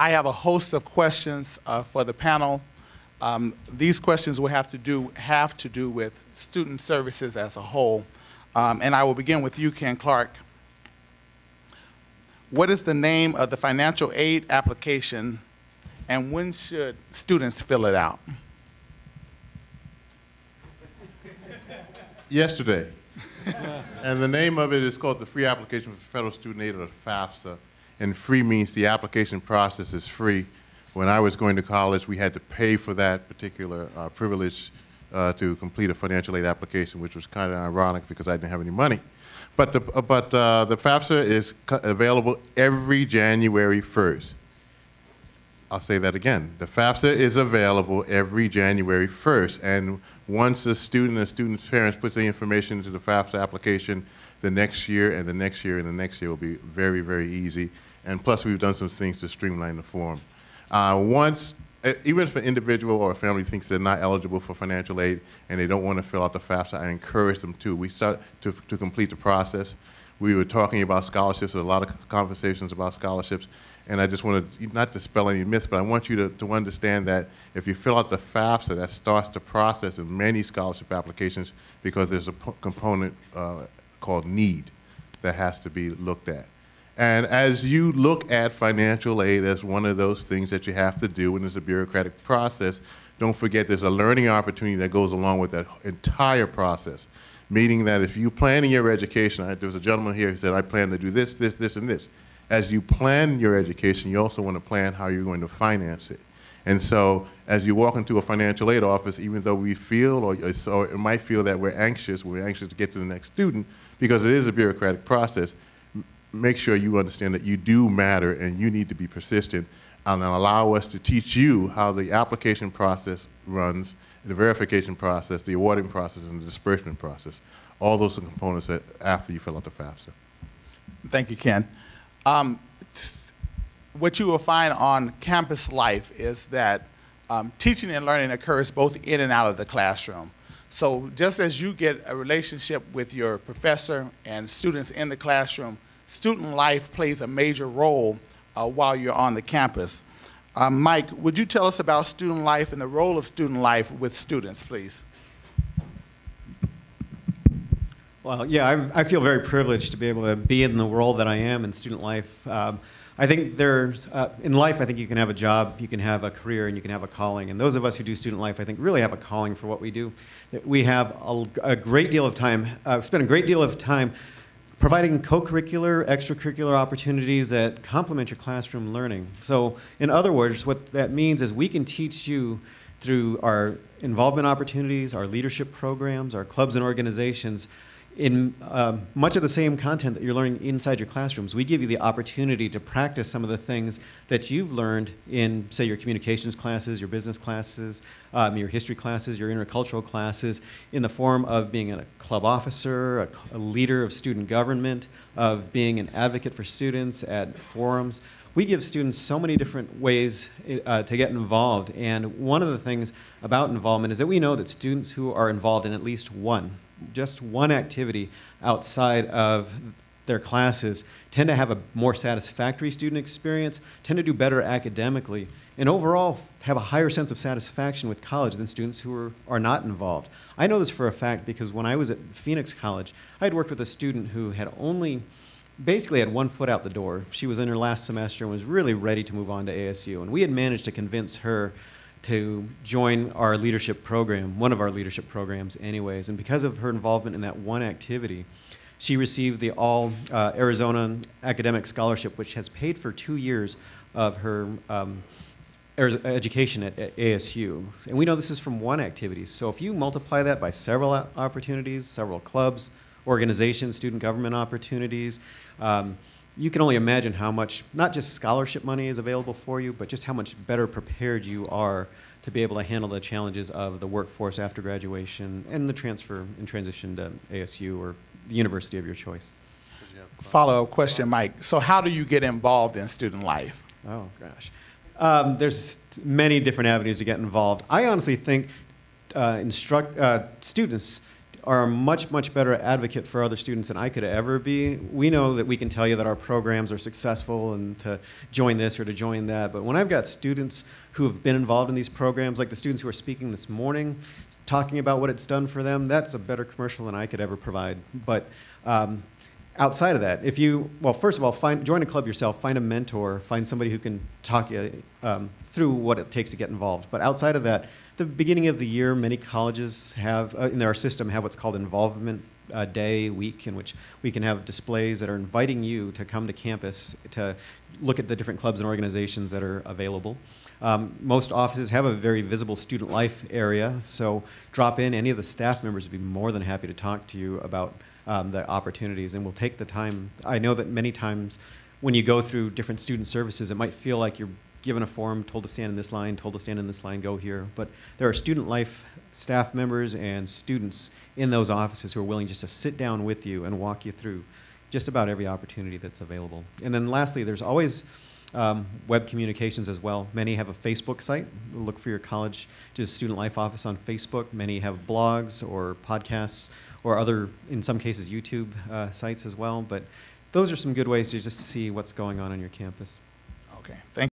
I have a host of questions for the panel. These questions will have to do with student services as a whole. And I will begin with you, Ken Clark. What is the name of the financial aid application, and when should students fill it out? Yesterday. And the name of it is called the Free Application for Federal Student Aid, or the FAFSA. And free means the application process is free. When I was going to college, we had to pay for that particular privilege to complete a financial aid application, which was kind of ironic because I didn't have any money. But the FAFSA is available every January 1st. I'll say that again. The FAFSA is available every January 1st. And once the student and the student's parents put the information into the FAFSA application, the next year and the next year and the next year will be very, very easy. And plus, we've done some things to streamline the form. Even if an individual or a family thinks they're not eligible for financial aid and they don't want to fill out the FAFSA, I encourage them to. We start to complete the process. We were talking about scholarships, there's a lot of conversations about scholarships, and I just want to, not dispel any myths, but I want you to understand that if you fill out the FAFSA, that starts the process in many scholarship applications because there's a component called need that has to be looked at. And as you look at financial aid as one of those things that you have to do, and it's a bureaucratic process, don't forget there's a learning opportunity that goes along with that entire process. Meaning that if you plan in your education, there was a gentleman here who said, I plan to do this, this, this, and this. As you plan your education, you also want to plan how you're going to finance it. And so as you walk into a financial aid office, even though we feel, or it might feel that we're anxious to get to the next student, because it is a bureaucratic process, make sure you understand that you do matter and you need to be persistent, and allow us to teach you how the application process runs, the verification process, the awarding process, and the disbursement process. All those are components that after you fill out the FAFSA. Thank you, Ken. What you will find on campus life is that teaching and learning occurs both in and out of the classroom. So just as you get a relationship with your professor and students in the classroom, student life plays a major role while you're on the campus. Mike, would you tell us about student life and the role of student life with students, please? Well, yeah, I feel very privileged to be able to be in the role that I am in student life. I think there's, in life, I think you can have a job, you can have a career, and you can have a calling. And those of us who do student life, I think, really have a calling for what we do. We have a great deal of time, spend a great deal of time providing co-curricular, extracurricular opportunities that complement your classroom learning. So in other words, what that means is we can teach you through our involvement opportunities, our leadership programs, our clubs and organizations, in much of the same content that you're learning inside your classrooms. We give you the opportunity to practice some of the things that you've learned in, say, your communications classes, your business classes, your history classes, your intercultural classes, in the form of being a club officer, a leader of student government, of being an advocate for students at forums. We give students so many different ways to get involved, and one of the things about involvement is that we know that students who are involved in at least just one activity outside of their classes tend to have a more satisfactory student experience, tend to do better academically, and overall have a higher sense of satisfaction with college than students who are not involved. I know this for a fact because when I was at Phoenix College, I had worked with a student who had basically had one foot out the door. She was in her last semester and was really ready to move on to ASU, and we had managed to convince her to join our leadership program, one of our leadership programs anyways. And because of her involvement in that one activity, she received the All Arizona Academic Scholarship, which has paid for 2 years of her education at ASU. And we know this is from one activity. So if you multiply that by several opportunities, several clubs, organizations, student government opportunities, you can only imagine how much, not just scholarship money is available for you, but just how much better prepared you are to be able to handle the challenges of the workforce after graduation and the transfer and transition to ASU or the university of your choice. Follow-up question, Mike. So how do you get involved in student life? Oh, gosh. There's many different avenues to get involved. I honestly think students are a much, much better advocate for other students than I could ever be. We know that we can tell you that our programs are successful and to join this or to join that, but when I've got students who have been involved in these programs, like the students who are speaking this morning, talking about what it's done for them, that's a better commercial than I could ever provide. But outside of that, if you, well, first of all, join a club yourself, find a mentor, find somebody who can talk you through what it takes to get involved. But outside of that, the beginning of the year, many colleges have, in their system, have what's called Involvement Day, week, in which we can have displays that are inviting you to come to campus to look at the different clubs and organizations that are available. Most offices have a very visible student life area, so drop in. Any of the staff members would be more than happy to talk to you about the opportunities, and we'll take the time. I know that many times when you go through different student services, it might feel like you're given a form, told to stand in this line, told to stand in this line, go here. But there are student life staff members and students in those offices who are willing just to sit down with you and walk you through just about every opportunity that's available. And then lastly, there's always web communications as well. Many have a Facebook site. Look for your college, just student life office on Facebook. Many have blogs or podcasts or other, in some cases, YouTube sites as well. But those are some good ways to just see what's going on your campus. Okay, thank you.